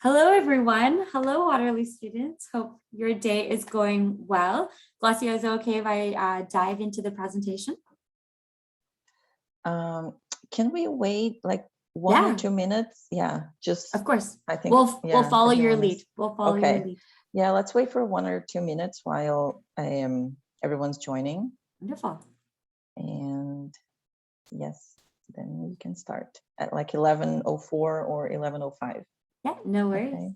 Hello, everyone. Hello, Waterloo students. Hope your day is going well. Glossier, is it okay if I dive into the presentation? Can we wait like 1 or 2 minutes? Yeah, just of course. I think We'll follow your lead. We'll follow your okay. lead. Yeah, let's wait for 1 or 2 minutes while everyone's joining. Wonderful. And yes, then we can start at like 11:04 or 11:05. Yeah, no worries. Okay.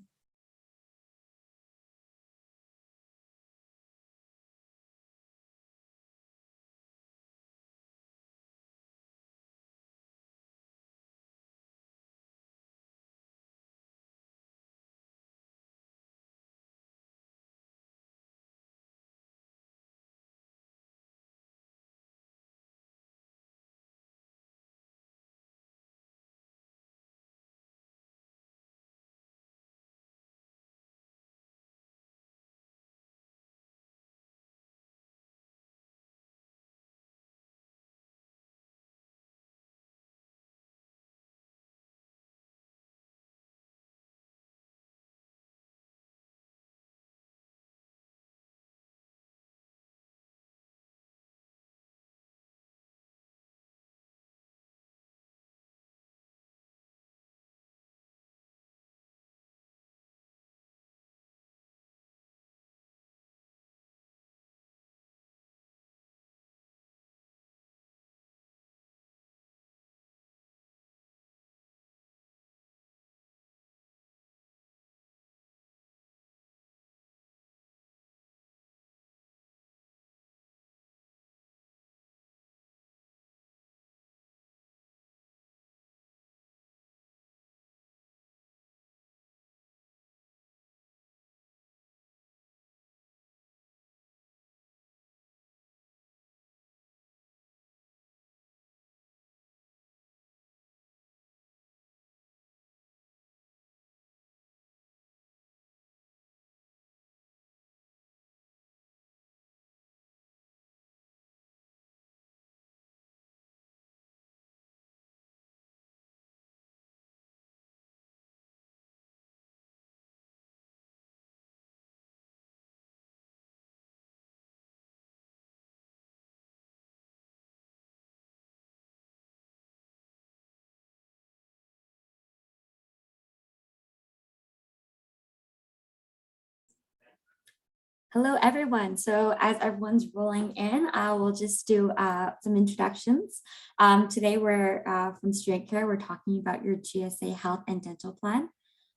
Hello, everyone. So as everyone's rolling in, I will just do some introductions. Today we're from Studentcare. We're talking about your GSA Health and Dental Plan.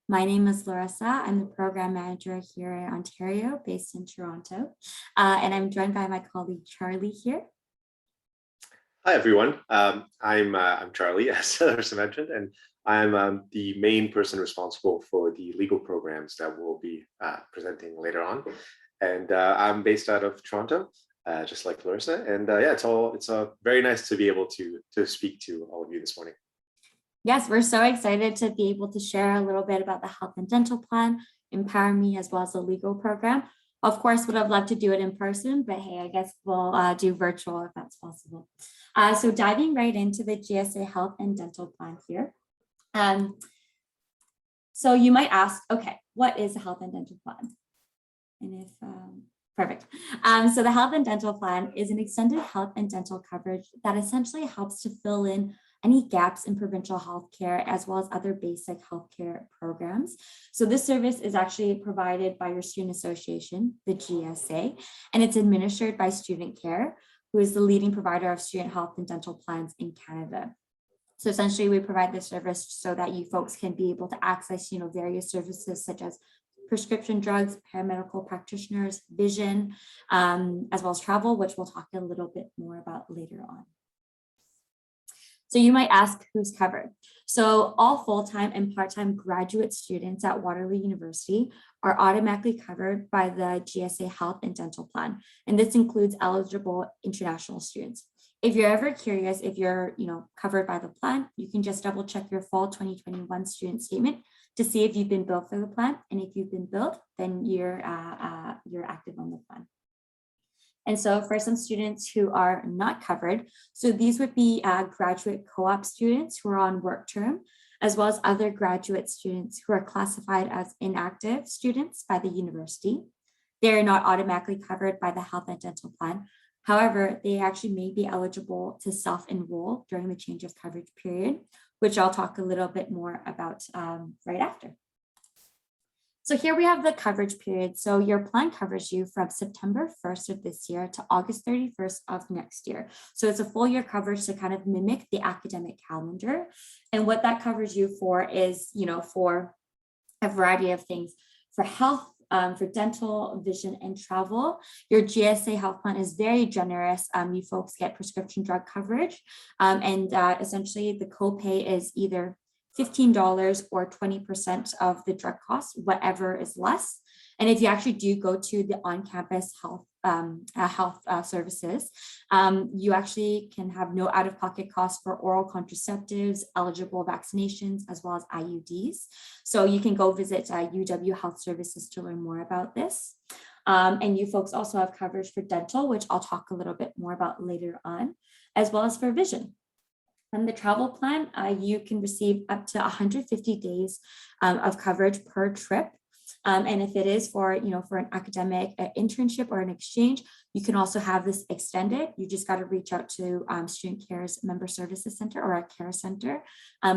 My name is Larissa. I'm the program manager here in Ontario, based in Toronto. And I'm joined by my colleague, Charlie here. Hi, everyone. I'm Charlie, as Larissa mentioned, and I'm the main person responsible for the legal programs that we'll be presenting later on. And I'm based out of Toronto, just like Larissa. And yeah, it's very nice to be able to speak to all of you this morning. Yes, we're so excited to be able to share a little bit about the health and dental plan, EmpowerMe, as well as the legal program. Of course, would have loved to do it in person, but hey, I guess we'll do virtual if that's possible. So diving right into the GSA Health and Dental Plan here. So you might ask, okay, what is a health and dental plan? And if, perfect. So the health and dental plan is an extended health and dental coverage that essentially helps to fill in any gaps in provincial healthcare, as well as other basic healthcare programs. So this service is actually provided by your student association, the GSA, and it's administered by Studentcare, who is the leading provider of student health and dental plans in Canada. So essentially we provide this service so that you folks can be able to access, various services such as prescription drugs, paramedical practitioners, vision, as well as travel, which we'll talk a little bit more about later on. So you might ask who's covered. So all full-time and part-time graduate students at Waterloo University are automatically covered by the GSA Health and Dental Plan. And this includes eligible international students. If you're ever curious if you're covered by the plan, you can just double check your fall 2021 student statement to see if you've been billed for the plan. And if you've been billed, then you're active on the plan. And so for some students who are not covered, so these would be graduate co-op students who are on work term, as well as other graduate students who are classified as inactive students by the university. They are not automatically covered by the health and dental plan. However, they actually may be eligible to self-enroll during the change of coverage period, which I'll talk a little bit more about right after. So here we have the coverage period. So your plan covers you from September 1st of this year to August 31st of next year. So it's a full year coverage to kind of mimic the academic calendar. And what that covers you for is, for a variety of things. For health, for dental, vision, and travel, your GSA health plan is very generous. You folks get prescription drug coverage, and essentially the copay is either $15 or 20% of the drug cost, whatever is less. And if you actually do go to the on-campus health services, you actually can have no out-of-pocket costs for oral contraceptives, eligible vaccinations, as well as IUDs. So you can go visit UW Health Services to learn more about this. And you folks also have coverage for dental, which I'll talk a little bit more about later on, as well as for vision. And the travel plan, you can receive up to 150 days of coverage per trip. And if it is for, for an academic internship or an exchange, you can also have this extended. You just got to reach out to Student Care's Member Services Center or a care center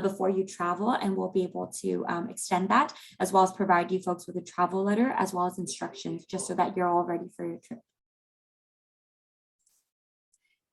before you travel, and we'll be able to extend that, as well as provide you folks with a travel letter, as well as instructions, just so that you're all ready for your trip.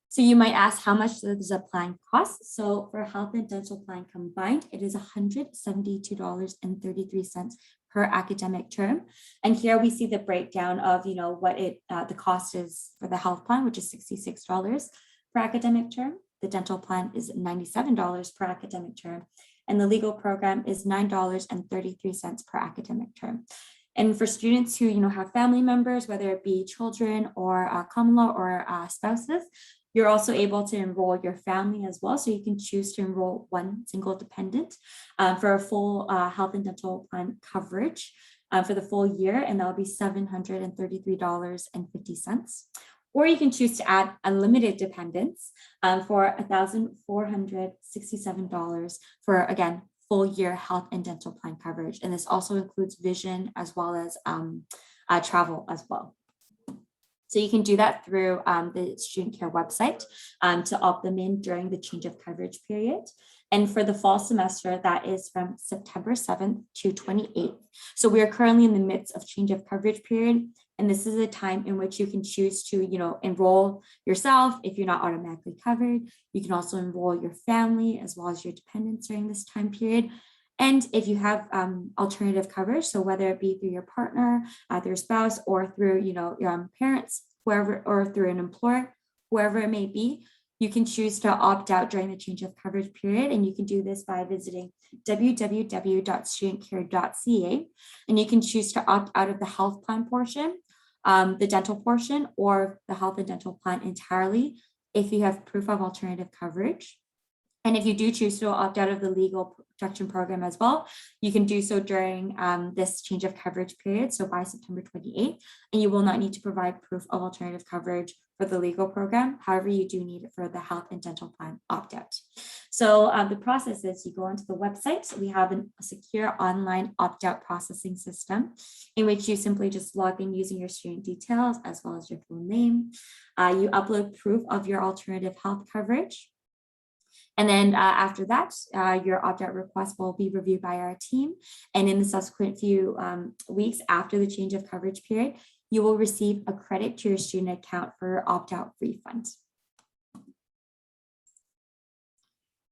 So you might ask, how much does a plan cost? So for health and dental plan combined, it is $172.33 per academic term. And here we see the breakdown of, what the cost is for the health plan, which is $66 per academic term. The dental plan is $97 per academic term. And the legal program is $9.33 per academic term. And for students who, have family members, whether it be children or common law or spouses, you're also able to enroll your family as well. So you can choose to enroll one single dependent for a full health and dental plan coverage for the full year, and that'll be $733.50. Or you can choose to add unlimited dependents for $1,467 for, again, full year health and dental plan coverage. And this also includes vision as well as travel as well. So you can do that through the Studentcare website to opt them in during the change of coverage period. And for the fall semester, that is from September 7th to 28th. So we are currently in the midst of change of coverage period. And this is a time in which you can choose to, enroll yourself if you're not automatically covered. You can also enroll your family as well as your dependents during this time period. And if you have alternative coverage, so whether it be through your partner, through your spouse, or through, your parents, whoever, or through an employer, whoever it may be, you can choose to opt out during the change of coverage period. And you can do this by visiting www.studentcare.ca. And you can choose to opt out of the health plan portion, the dental portion, or the health and dental plan entirely if you have proof of alternative coverage. And if you do choose to opt out of the legal protection program as well, you can do so during this change of coverage period, so by September 28th, and you will not need to provide proof of alternative coverage for the legal program. However, you do need it for the health and dental plan opt-out. So the process is you go onto the website. We have a secure online opt-out processing system in which you simply just log in using your student details as well as your full name. You upload proof of your alternative health coverage. And then after that, your opt-out request will be reviewed by our team. And in the subsequent few weeks after the change of coverage period, you will receive a credit to your student account for opt-out refund.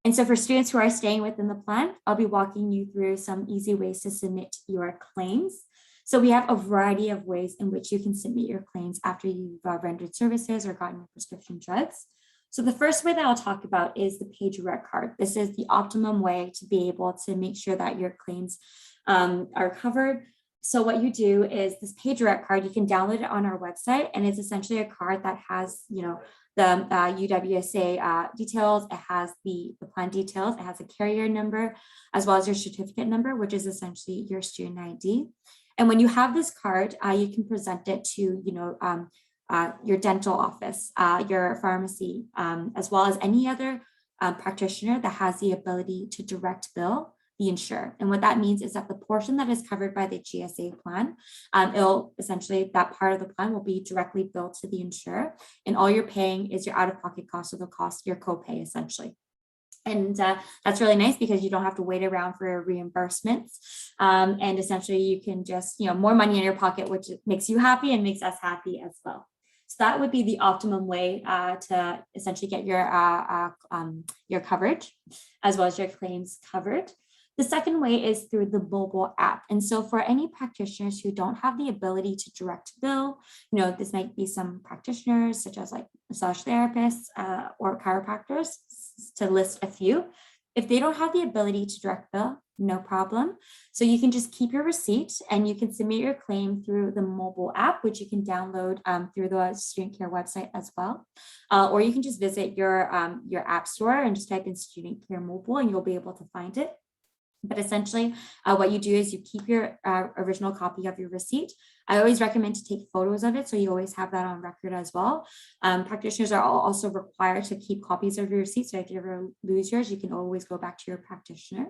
And so for students who are staying within the plan, I'll be walking you through some easy ways to submit your claims. So we have a variety of ways in which you can submit your claims after you've rendered services or gotten your prescription drugs. So the first way that I'll talk about is the page direct card. This is the optimum way to be able to make sure that your claims are covered. So what you do is this page direct card, you can download it on our website, and it's essentially a card that has, the UWSA details. It has the plan details. It has a carrier number as well as your certificate number, which is essentially your student ID. And when you have this card, you can present it to, your dental office, your pharmacy, as well as any other practitioner that has the ability to direct bill the insurer. And what that means is that the portion that is covered by the GSA plan, it'll essentially, that part of the plan will be directly billed to the insurer. And all you're paying is your out-of-pocket cost, or the cost, your copay essentially. And that's really nice because you don't have to wait around for reimbursements. And essentially you can just, more money in your pocket, which makes you happy and makes us happy as well. So that would be the optimum way to essentially get your coverage as well as your claims covered. The second way is through the mobile app. And so for any practitioners who don't have the ability to direct bill, this might be some practitioners such as like massage therapists or chiropractors, to list a few. If they don't have the ability to direct bill, no problem. So you can just keep your receipt and you can submit your claim through the mobile app, which you can download through the Studentcare website as well. Or you can just visit your app store and just type in Studentcare Mobile and you'll be able to find it. But essentially, what you do is you keep your original copy of your receipt. I always recommend to take photos of it, so you always have that on record as well. Practitioners are also required to keep copies of your receipt, so if you ever lose yours, you can always go back to your practitioner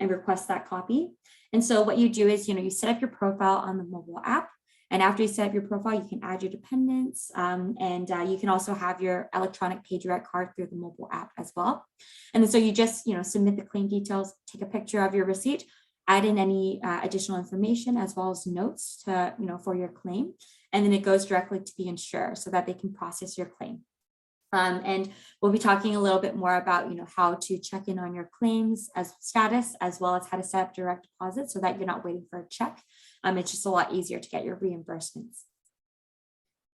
and request that copy. And so what you do is, you set up your profile on the mobile app. And after you set up your profile, you can add your dependents and you can also have your electronic pay direct card through the mobile app as well. And then so you just, submit the claim details, take a picture of your receipt, add in any additional information as well as notes to, for your claim. And then it goes directly to the insurer so that they can process your claim. And we'll be talking a little bit more about, how to check in on your claims as status, as well as how to set up direct deposit so that you're not waiting for a check. It's just a lot easier to get your reimbursements.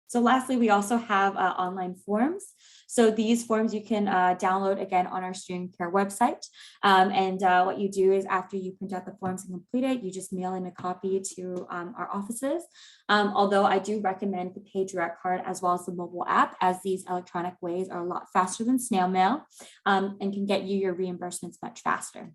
So lastly, we also have online forms. So these forms you can download again on our Studentcare website. And what you do is after you print out the forms and complete it, you just mail in a copy to our offices. Although I do recommend the Pay Direct card as well as the mobile app, as these electronic ways are a lot faster than snail mail and can get you your reimbursements much faster.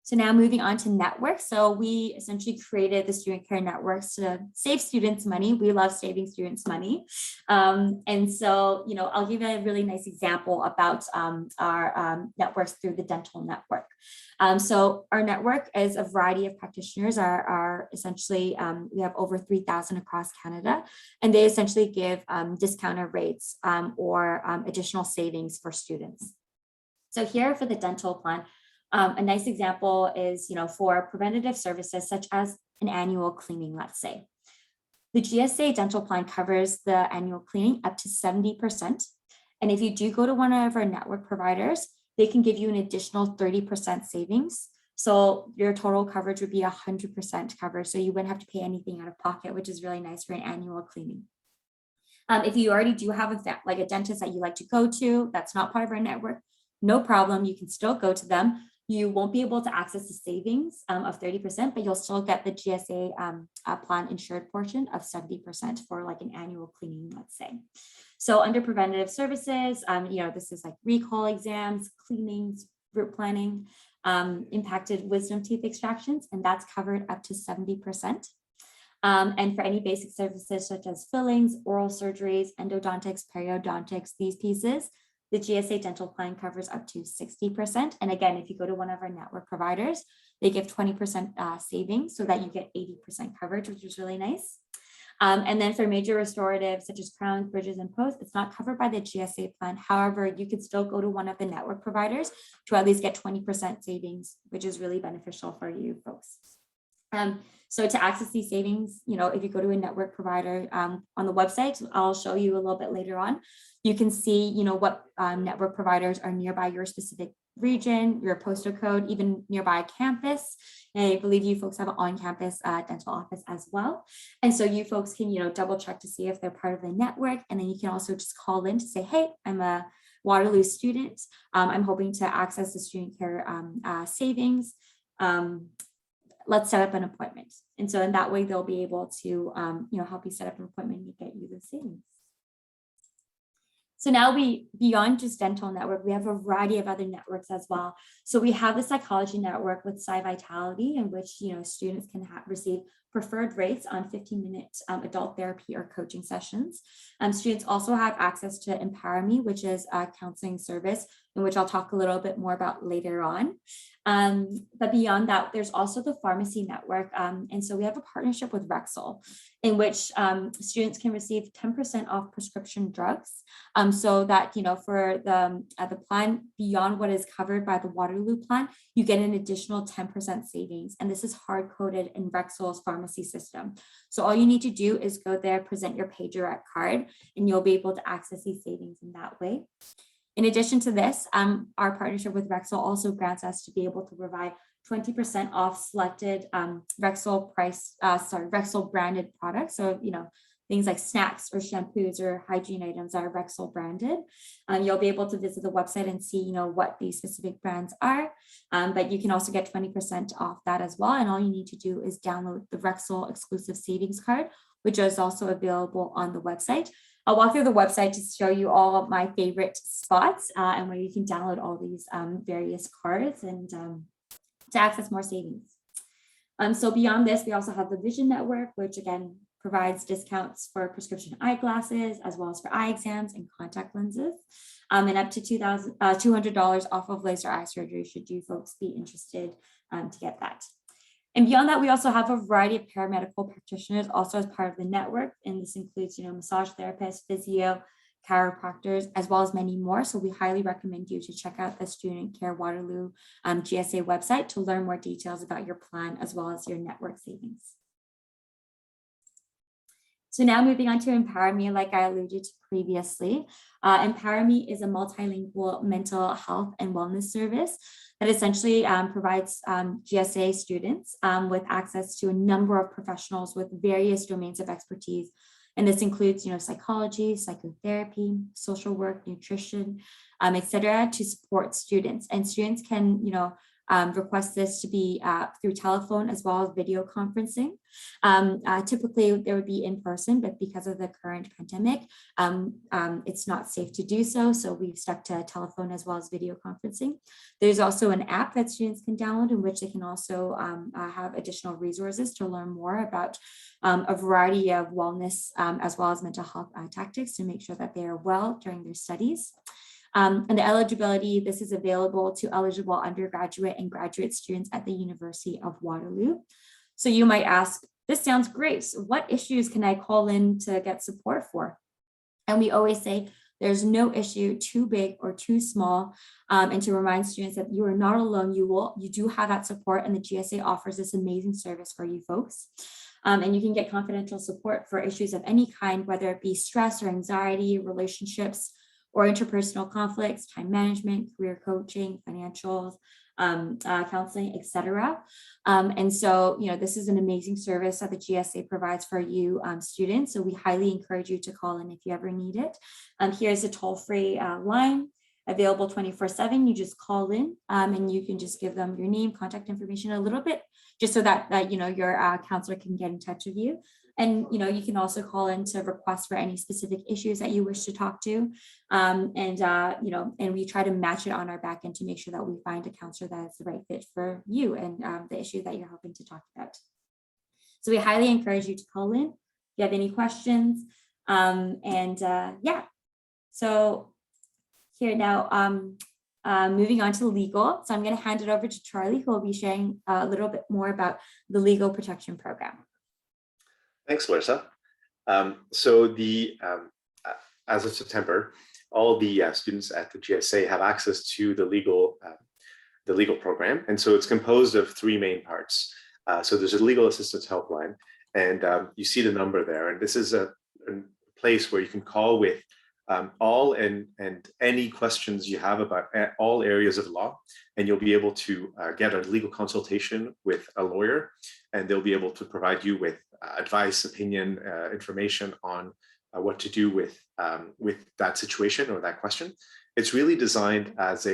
So now moving on to networks. So we essentially created the Studentcare Networks to save students money. We love saving students money. And so, I'll give you a really nice example about our networks through the dental network. So our network is a variety of practitioners are essentially, we have over 3,000 across Canada, and they essentially give discounted rates or additional savings for students. So here for the dental plan, a nice example is, for preventative services such as an annual cleaning, let's say. The GSA dental plan covers the annual cleaning up to 70%. And if you do go to one of our network providers, they can give you an additional 30% savings. So your total coverage would be 100% covered. So you wouldn't have to pay anything out of pocket, which is really nice for an annual cleaning. If you already do have a dentist that you like to go to, that's not part of our network, no problem. You can still go to them. You won't be able to access the savings of 30%, but you'll still get the GSA plan insured portion of 70% for like an annual cleaning, let's say. So under preventative services, this is like recall exams, cleanings, root planning, impacted wisdom teeth extractions, and that's covered up to 70%. And for any basic services such as fillings, oral surgeries, endodontics, periodontics, these pieces, the GSA dental plan covers up to 60%. And again, if you go to one of our network providers, they give 20% savings so that you get 80% coverage, which is really nice. And then for major restoratives such as crowns, bridges, and posts, it's not covered by the GSA plan. However, you could still go to one of the network providers to at least get 20% savings, which is really beneficial for you folks. So to access these savings, if you go to a network provider on the website, I'll show you a little bit later on, you can see, what network providers are nearby your specific region, your postal code, even nearby campus. And I believe you folks have an on-campus dental office as well. And so you folks can, double check to see if they're part of the network. And then you can also just call in to say, hey, I'm a Waterloo student. I'm hoping to access the Studentcare savings. Let's set up an appointment. And so in that way, they'll be able to, help you set up an appointment and get you the savings. So now beyond just dental network, we have a variety of other networks as well. So we have the psychology network with Sci Vitality, in which, students can receive preferred rates on 15-minute adult therapy or coaching sessions. Students also have access to EmpowerMe, which is a counseling service, in which I'll talk a little bit more about later on. But beyond that, there's also the pharmacy network. And so we have a partnership with Rexall, in which students can receive 10% off prescription drugs. So that, for the plan beyond what is covered by the Waterloo plan, you get an additional 10% savings. And this is hard coded in Rexall's pharmacy system. So all you need to do is go there, present your PayDirect card, and you'll be able to access these savings in that way. In addition to this, our partnership with Rexall also grants us to be able to provide 20% off selected Rexall branded products. So, things like snacks or shampoos or hygiene items that are Rexall branded. You'll be able to visit the website and see, what these specific brands are. But you can also get 20% off that as well. And all you need to do is download the Rexall exclusive savings card, which is also available on the website. I'll walk through the website to show you all of my favorite spots and where you can download all these various cards and to access more savings. So beyond this, we also have the Vision Network, which again provides discounts for prescription eyeglasses, as well as for eye exams and contact lenses, and up to $200 off of laser eye surgery, should you folks be interested to get that. And beyond that, we also have a variety of paramedical practitioners also as part of the network. And this includes, massage therapists, physio, chiropractors, as well as many more. So we highly recommend you to check out the Studentcare Waterloo GSA website to learn more details about your plan, as well as your network savings. So now moving on to EmpowerMe, like I alluded to previously. EmpowerMe is a multilingual mental health and wellness service that essentially provides GSA students with access to a number of professionals with various domains of expertise. And this includes, psychology, psychotherapy, social work, nutrition, et cetera, to support students. And students can, request this to be through telephone as well as video conferencing. Typically, there would be in person, but because of the current pandemic, it's not safe to do so. So we've stuck to telephone as well as video conferencing. There's also an app that students can download in which they can also have additional resources to learn more about a variety of wellness as well as mental health tactics to make sure that they are well during their studies. And the eligibility, this is available to eligible undergraduate and graduate students at the University of Waterloo. So you might ask, this sounds great. So what issues can I call in to get support for? And we always say there's no issue too big or too small. And to remind students that you are not alone, you do have that support, and the GSA offers this amazing service for you folks. And you can get confidential support for issues of any kind, whether it be stress or anxiety, relationships, or interpersonal conflicts, time management, career coaching, financials, counseling, et cetera. And so, this is an amazing service that the GSA provides for you students. So we highly encourage you to call in if you ever need it. Here's a toll-free line available 24/7. You just call in and you can just give them your name, contact information a little bit, just so that your counselor can get in touch with you. And, you can also call in to request for any specific issues that you wish to talk to. And we try to match it on our back end to make sure that we find a counselor that is the right fit for you and the issue that you're hoping to talk about. So we highly encourage you to call in if you have any questions. So here now, moving on to legal. So I'm going to hand it over to Charlie, who will be sharing a little bit more about the legal protection program. Thanks, Larissa. So as of September, all the students at the GSA have access to the legal program, and so it's composed of three main parts. So there's a legal assistance helpline, and you see the number there. And this is a place where you can call with all and any questions you have about all areas of law, and you'll be able to get a legal consultation with a lawyer, and they'll be able to provide you with advice, opinion, information on what to do with that situation or that question. It's really designed as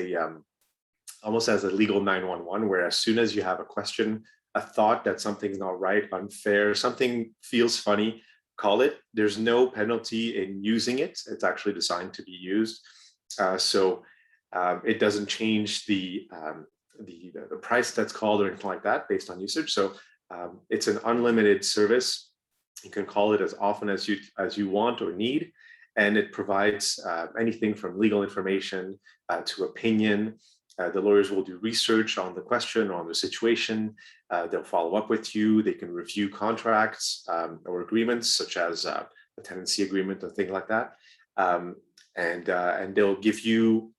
almost as a legal 911, where as soon as you have a question, a thought that something's not right, unfair, something feels funny, call it. There's no penalty in using it. It's actually designed to be used. So it doesn't change the price that's called or anything like that based on usage. So It's an unlimited service. You can call it as often as you want or need, and it provides anything from legal information to opinion. The lawyers will do research on the question or on the situation. They'll follow up with you. They can review contracts or agreements, such as a tenancy agreement or things like that. And they'll give you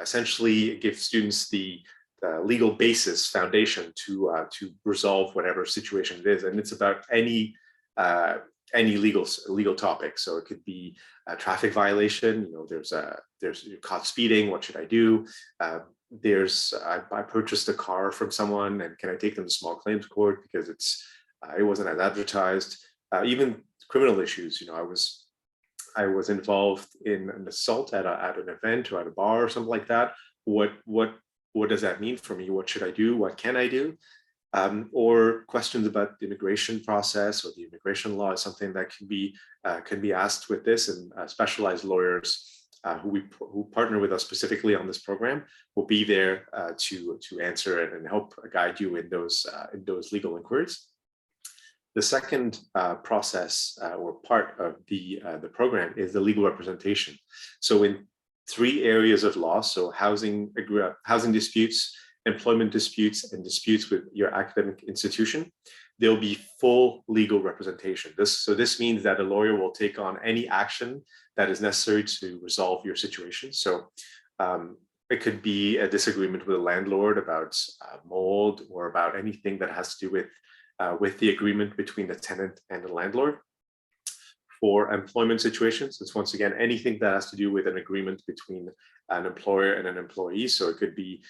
essentially give students the legal basis foundation to resolve whatever situation it is, and it's about any legal topic. So it could be a traffic violation. There's you're caught speeding. What should I do? I purchased a car from someone, and can I take them to small claims court because it wasn't as advertised? Even criminal issues. I was involved in an assault at an event or at a bar or something like that. What does that mean for me? What should I do? What can I do? Or questions about the immigration process or the immigration law is something that can be asked with this, and specialized lawyers who partner with us specifically on this program will be there to answer it and help guide you in those legal inquiries. The second process or part of the program is the legal representation. So in 3 areas of law, so housing disputes, employment disputes, and disputes with your academic institution, there'll be full legal representation. This means that a lawyer will take on any action that is necessary to resolve your situation. So it could be a disagreement with a landlord about mold, or about anything that has to do with the agreement between the tenant and the landlord. For employment situations, it's once again anything that has to do with an agreement between an employer and an employee. So it could be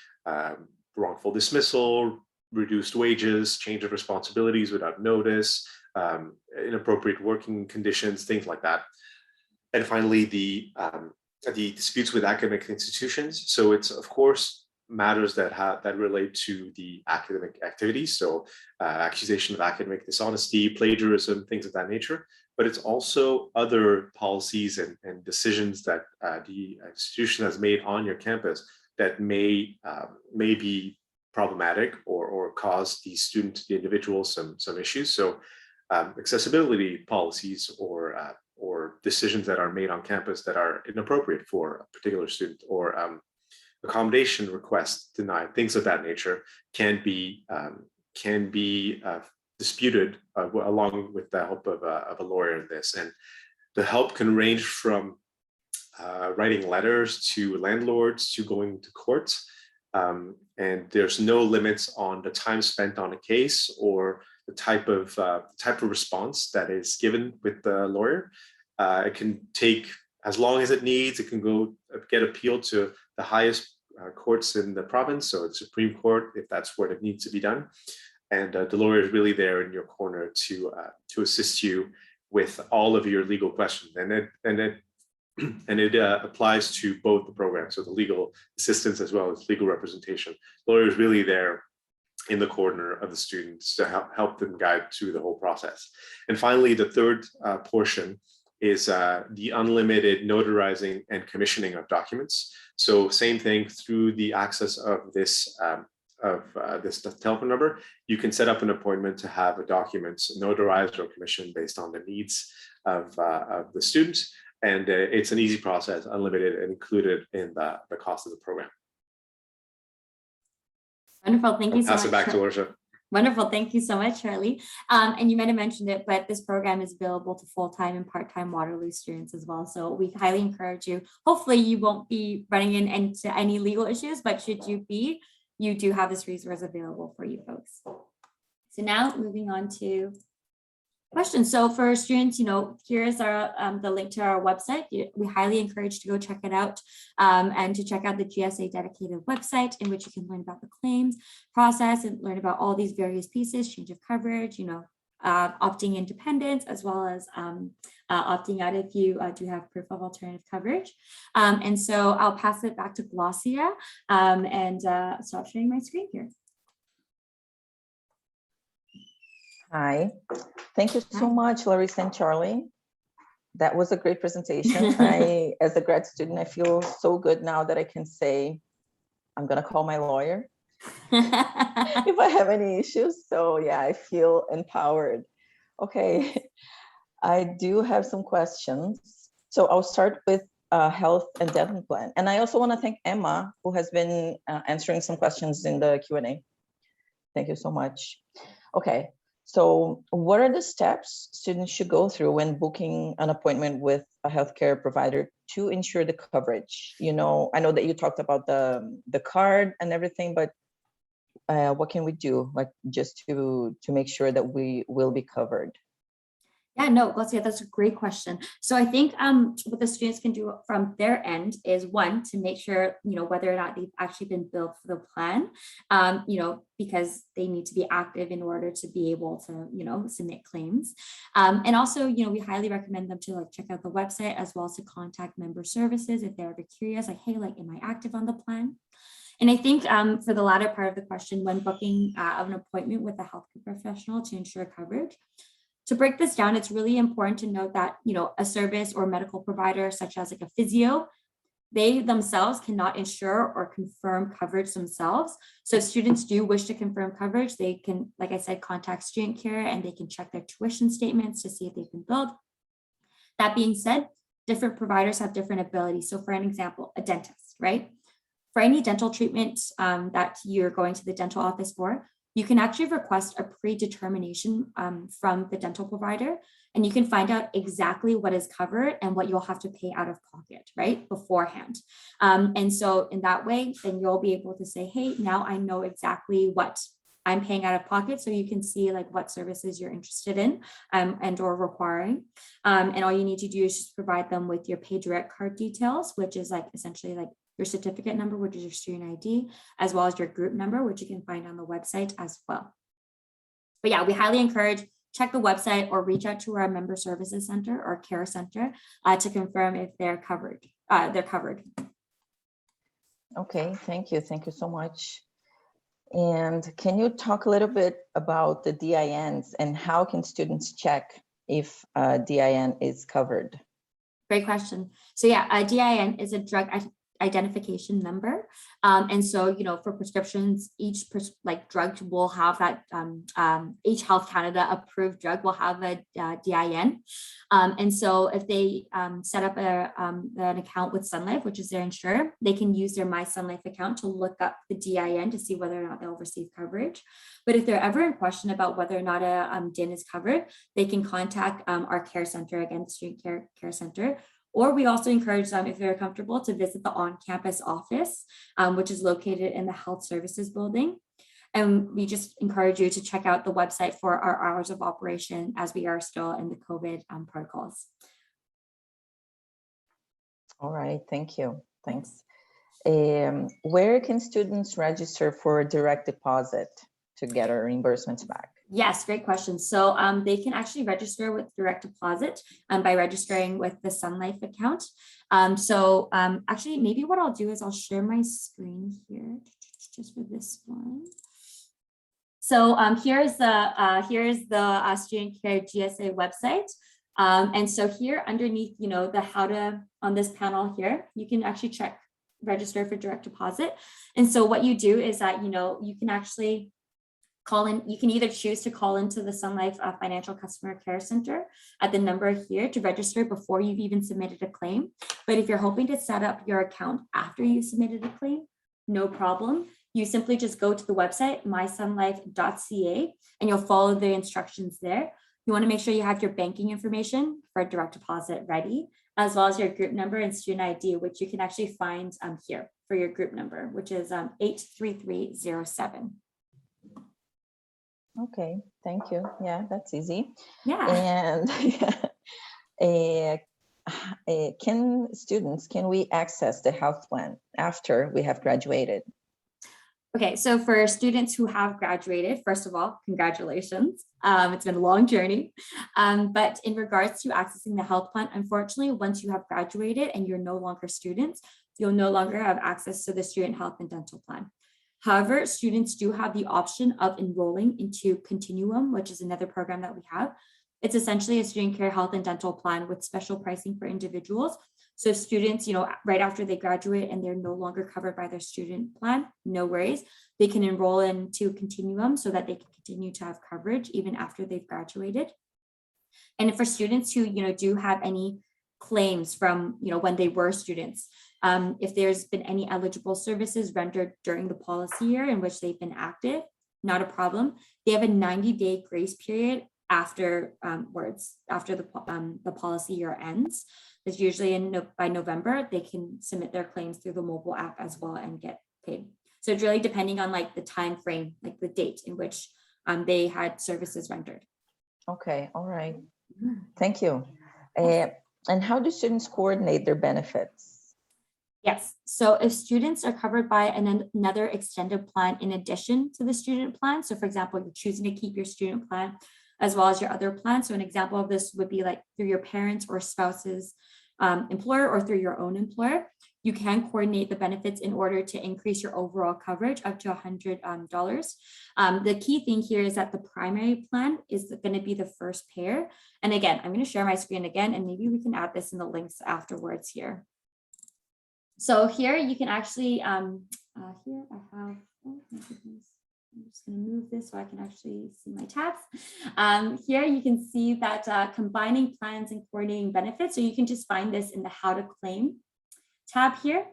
wrongful dismissal, reduced wages, change of responsibilities without notice, inappropriate working conditions, things like that. And finally, the disputes with academic institutions. So it's, of course, matters that relate to the academic activities. So accusation of academic dishonesty, plagiarism, things of that nature. But it's also other policies and decisions that the institution has made on your campus that may be problematic or cause the student, the individual, some issues. So accessibility policies or decisions that are made on campus that are inappropriate for a particular student, or accommodation requests denied, things of that nature can be disputed along with the help of a lawyer in this. And the help can range from writing letters to landlords to going to court. And there's no limits on the time spent on a case or the type of response that is given with the lawyer. It can take as long as it needs. It can go get appealed to the highest courts in the province, so it's Supreme Court, if that's what it needs to be done. And the lawyer is really there in your corner to assist you with all of your legal questions. And it applies to both the programs, so the legal assistance as well as legal representation. The lawyer is really there in the corner of the students to help them guide through the whole process. And finally, the third portion is the unlimited notarizing and commissioning of documents. So same thing, through the access of this telephone number, you can set up an appointment to have a document notarized or commissioned based on the needs of the students. And it's an easy process, unlimited, and included in the cost of the program. Wonderful, thank you so much. Pass it back to Laura. Wonderful. Thank you so much, Charlie. And you might have mentioned it, but this program is available to full-time and part-time Waterloo students as well. So we highly encourage you. Hopefully you won't be running into any legal issues, but should you be, you do have this resource available for you folks. So now moving on to questions. So for students, here is our the link to our website. We highly encourage to go check it out and to check out the GSA dedicated website, in which you can learn about the claims process and learn about all these various pieces, change of coverage, opting independence, as well as opting out if you do have proof of alternative coverage. And so I'll pass it back to Glosia and stop sharing my screen here. Hi, thank you so much, Larissa and Charlie. That was a great presentation. As a grad student, I feel so good now that I can say, I'm gonna call my lawyer. if I have any issues. So yeah, I feel empowered. Okay, I do have some questions. So I'll start with health and dental plan. And I also want to thank Emma, who has been answering some questions in the Q&A. Thank you so much. Okay, so what are the steps students should go through when booking an appointment with a healthcare provider to ensure the coverage? You know, I know that you talked about the card and everything, but what can we do, like, just to make sure that we will be covered? Yeah, no, that's a great question. So I think what the students can do from their end is, one, to make sure, whether or not they've actually been billed for the plan, because they need to be active in order to be able to, submit claims. And also, we highly recommend them to check out the website, as well as to contact member services if they're ever curious, like, hey, am I active on the plan? And I think for the latter part of the question, when booking an appointment with a healthcare professional to ensure coverage, to break this down, it's really important to note that, a service or medical provider, such as a physio, they themselves cannot ensure or confirm coverage themselves. So if students do wish to confirm coverage, they can, like I said, contact Studentcare, and they can check their tuition statements to see if they've been billed. That being said, different providers have different abilities. So for an example, a dentist, right? For any dental treatment that you're going to the dental office for, you can actually request a predetermination from the dental provider, and you can find out exactly what is covered and what you'll have to pay out of pocket, right, beforehand. And so in that way, then you'll be able to say, hey, now I know exactly what I'm paying out of pocket, so you can see what services you're interested in and or requiring. And all you need to do is just provide them with your pay direct card details, which is essentially your certificate number, which is your student ID, as well as your group number, which you can find on the website as well. But yeah, we highly encourage, check the website or reach out to our member services center or care center to confirm if they're covered. Okay, thank you. Thank you so much. And can you talk a little bit about the DINs and how can students check if a DIN is covered? Great question. So yeah, a DIN is a drug identification number. And so, for prescriptions, each drug will have that, each Health Canada approved drug will have a DIN. And so if they set up an account with Sun Life, which is their insurer, they can use their My Sun Life account to look up the DIN to see whether or not they'll receive coverage. But if they're ever in question about whether or not a DIN is covered, they can contact our care center, again, Studentcare Care Center. Or we also encourage them, if they're comfortable, to visit the on-campus office, which is located in the Health Services building. And we just encourage you to check out the website for our hours of operation, as we are still in the COVID protocols. All right, thank you. Thanks. Where can students register for a direct deposit to get our reimbursements back? Yes, great question. So they can actually register with direct deposit by registering with the Sun Life account. Actually, maybe what I'll do is I'll share my screen here just for this one. So here's the Studentcare GSA website. And so here underneath, the how to, on this panel here, you can actually register for direct deposit. And so what you do is that, you can actually call in. You can either choose to call into the Sun Life Financial Customer Care Center at the number here to register before you've even submitted a claim. But if you're hoping to set up your account after you submitted a claim, no problem. You simply just go to the website, mysunlife.ca, and you'll follow the instructions there. You want to make sure you have your banking information for direct deposit ready, as well as your group number and student ID, which you can actually find here for your group number, which is 83307. Okay, thank you. Yeah, that's easy. Yeah. And can we access the health plan after we have graduated? Okay, so for students who have graduated, first of all, congratulations. It's been a long journey. But in regards to accessing the health plan, unfortunately, once you have graduated and you're no longer students, you'll no longer have access to the student health and dental plan. However, students do have the option of enrolling into Continuum, which is another program that we have. It's essentially a student care health and dental plan with special pricing for individuals So if students, right after they graduate and they're no longer covered by their student plan, no worries. They can enroll into Continuum so that they can continue to have coverage even after they've graduated. And for students who, do have any claims from, when they were students, if there's been any eligible services rendered during the policy year in which they've been active, not a problem. They have a 90-day grace period afterwards, after the policy year ends. It's usually by November, they can submit their claims through the mobile app as well and get paid. So it's really depending on like the time frame, like the date in which they had services rendered. Okay, all right. Thank you. And how do students coordinate their benefits? Yes, so if students are covered by another extended plan in addition to the student plan, so for example, you're choosing to keep your student plan as well as your other plan. So an example of this would be like through your parents or spouse's employer or through your own employer, you can coordinate the benefits in order to increase your overall coverage up to $100. The key thing here is that the primary plan is going to be the first payer. And again, I'm going to share my screen again, and maybe we can add this in the links afterwards here. So here you can actually, here I have, oh my goodness, I'm just going to move this so I can actually see my tabs. Here you can see that combining plans and coordinating benefits. So you can just find this in the how to claim tab here.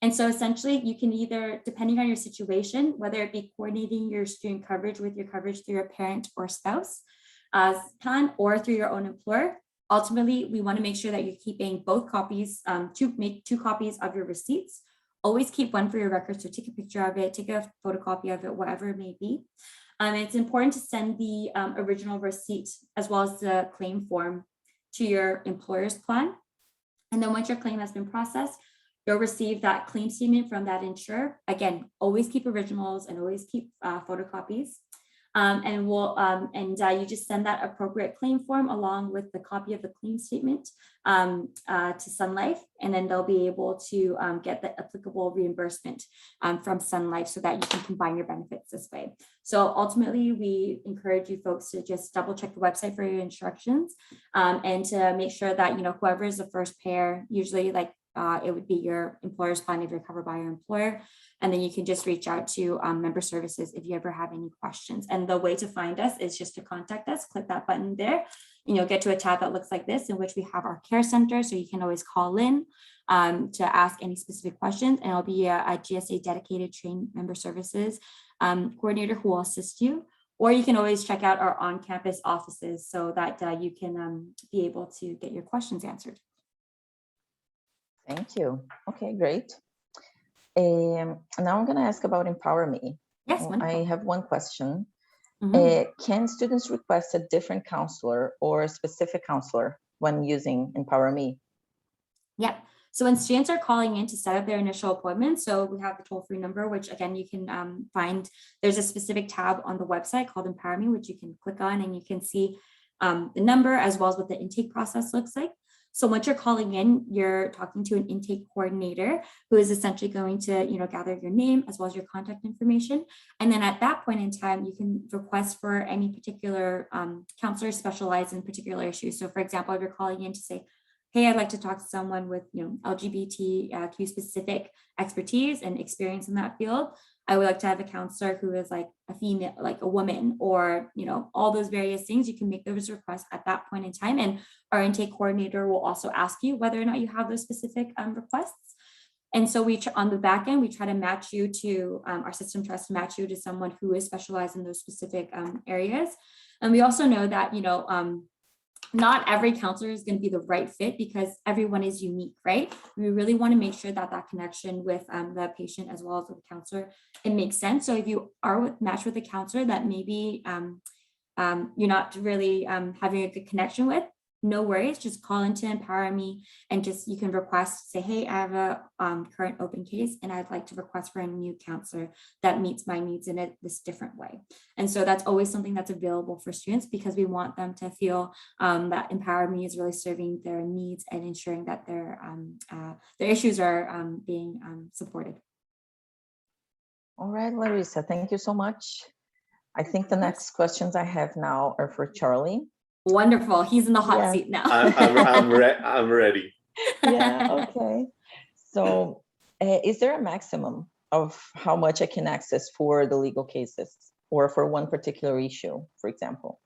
And so essentially you can either, depending on your situation, whether it be coordinating your student coverage with your coverage through your parent or spouse plan or through your own employer. Ultimately, we want to make sure that you're keeping both copies, make 2 copies of your receipts. Always keep one for your records. So take a picture of it, take a photocopy of it, whatever it may be. It's important to send the original receipt as well as the claim form to your employer's plan. And then once your claim has been processed, you'll receive that claim statement from that insurer. Again, always keep originals and always keep photocopies. You just send that appropriate claim form along with the copy of the claim statement to Sun Life, and then they'll be able to get the applicable reimbursement from Sun Life so that you can combine your benefits this way. So ultimately, we encourage you folks to just double check the website for your instructions and to make sure that, whoever is the first payer, usually like it would be your employer's plan if you're covered by your employer. And then you can just reach out to member services if you ever have any questions. And the way to find us is just to contact us, click that button there, and you'll get to a tab that looks like this, in which we have our care center. So you can always call in to ask any specific questions, and it'll be a GSA dedicated trained member services coordinator who will assist you. Or you can always check out our on-campus offices so that you can be able to get your questions answered. Thank you. Okay, great. Now I'm going to ask about EmpowerMe. Yes, wonderful. I have one question. Mm-hmm. Can students request a different counselor or a specific counselor when using EmpowerMe? Yep. So when students are calling in to set up their initial appointment, so we have the toll-free number, which again, you can find, there's a specific tab on the website called EmpowerMe, which you can click on and you can see the number as well as what the intake process looks like. So once you're calling in, you're talking to an intake coordinator who is essentially going to, gather your name as well as your contact information. And then at that point in time, you can request for any particular counselor specialized in particular issues. So for example, if you're calling in to say, hey, I'd like to talk to someone with, LGBTQ specific expertise and experience in that field. I would like to have a counselor who is like a female, like a woman, or, all those various things. You can make those requests at that point in time. And our intake coordinator will also ask you whether or not you have those specific requests. And so on the back end, we try to match you to, our system tries to match you to someone who is specialized in those specific areas. And we also know that, not every counselor is going to be the right fit because everyone is unique, right? We really want to make sure that that connection with the patient as well as with the counselor, it makes sense. So if you are matched with a counselor that maybe you're not really having a good connection with, no worries, just call into EmpowerMe and you can request, say, hey, I have a current open case and I'd like to request for a new counselor that meets my needs in this different way. And so that's always something that's available for students because we want them to feel that EmpowerMe is really serving their needs and ensuring that their issues are being supported. All right, Larissa, thank you so much. I think the next questions I have now are for Charlie. Wonderful. He's in the hot seat now. I'm ready. Yeah, okay. So is there a maximum of how much I can access for the legal cases or for one particular issue, for example?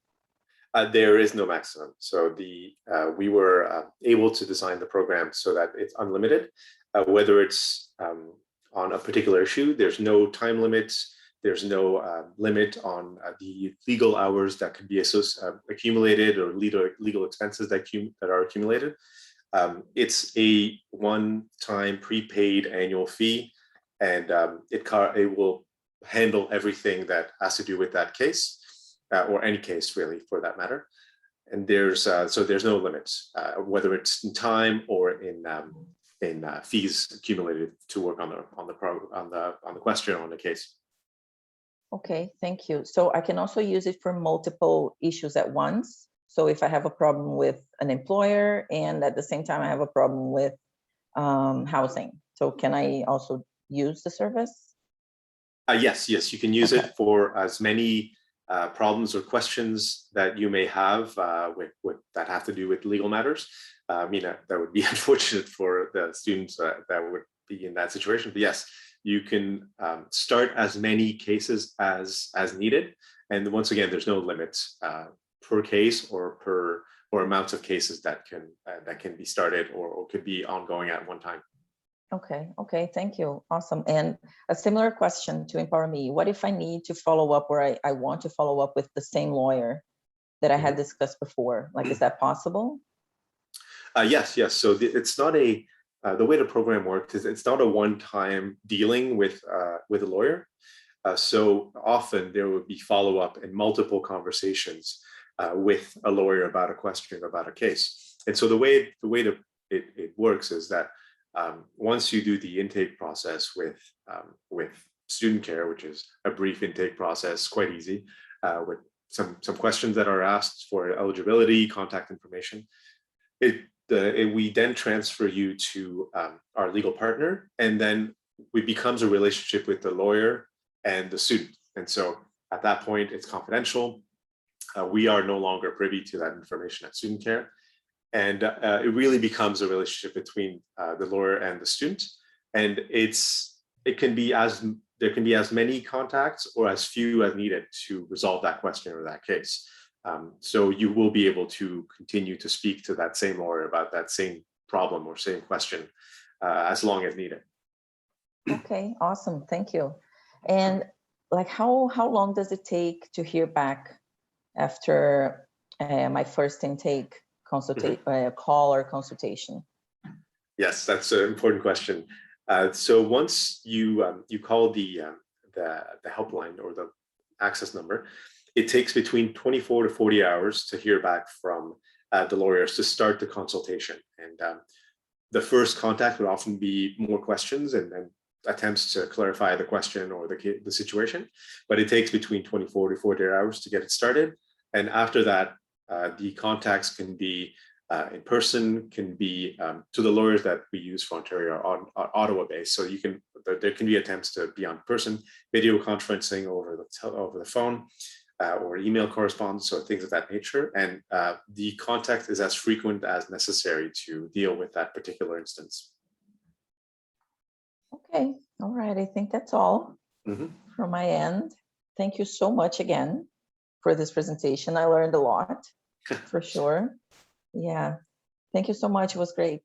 There is no maximum. So we were able to design the program so that it's unlimited, whether it's on a particular issue. There's no time limits. There's no limit on the legal hours that can be accumulated or legal expenses that are accumulated. It's a one-time prepaid annual fee, and it will handle everything that has to do with that case. Or any case really, for that matter. And there's no limits, whether it's in time or in fees accumulated to work on the question or on the case. Okay, thank you. So I can also use it for multiple issues at once. So if I have a problem with an employer and at the same time I have a problem with housing, so can I also use the service? Yes, you can use it for as many problems or questions that you may have with that have to do with legal matters. That would be unfortunate for the students that would be in that situation. But yes, you can start as many cases as needed. And once again, there's no limits per case or amounts of cases that can be started or could be ongoing at one time. Okay, thank you. Awesome. And a similar question to EmpowerMe. What if I need to follow up or I want to follow up with the same lawyer that I had discussed before? Like, is that possible? Yes. So it's not the way the program works is it's not a one-time dealing with a lawyer. So often there would be follow-up and multiple conversations with a lawyer about a question, about a case. And so the way it works is that once you do the intake process with Studentcare, which is a brief intake process, quite easy, with some questions that are asked for eligibility, contact information, we then transfer you to our legal partner, and then it becomes a relationship with the lawyer and the student. And so at that point, it's confidential. We are no longer privy to that information at Studentcare. And it really becomes a relationship between the lawyer and the student. And there can be as many contacts or as few as needed to resolve that question or that case. So you will be able to continue to speak to that same lawyer about that same problem or same question as long as needed. Okay, awesome. Thank you. And like, how long does it take to hear back after my first intake call or consultation? Yes, that's an important question. So once you call the helpline or the access number, it takes between 24 to 40 hours to hear back from the lawyers to start the consultation. And the first contact would often be more questions and attempts to clarify the question or the situation, but it takes between 24 to 40 hours to get it started. And after that, the contacts can be in person, can be to the lawyers that we use for Ontario are Ottawa based. So there can be attempts to be on person, video conferencing over the phone, or email correspondence or things of that nature. And the contact is as frequent as necessary to deal with that particular instance. Okay, all right. I think that's all from my end. Thank you so much again for this presentation. I learned a lot, for sure. Yeah, thank you so much. It was great.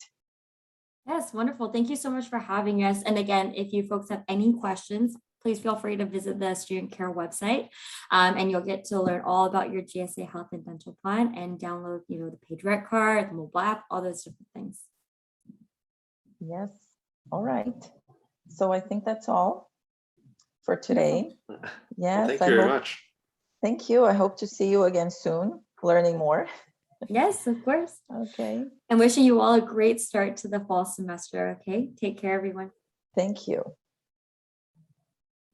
Yes, wonderful. Thank you so much for having us. And again, if you folks have any questions, please feel free to visit the Studentcare website, and you'll get to learn all about your GSA Health and Dental Plan and download, the paid direct card, the mobile app, all those different things. Yes. All right. So I think that's all for today. Yes. Well, thank you very much. Thank you. I hope to see you again soon, learning more. Yes, of course. Okay. And wishing you all a great start to the fall semester. Okay. Take care, everyone. Thank you.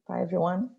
Bye, everyone.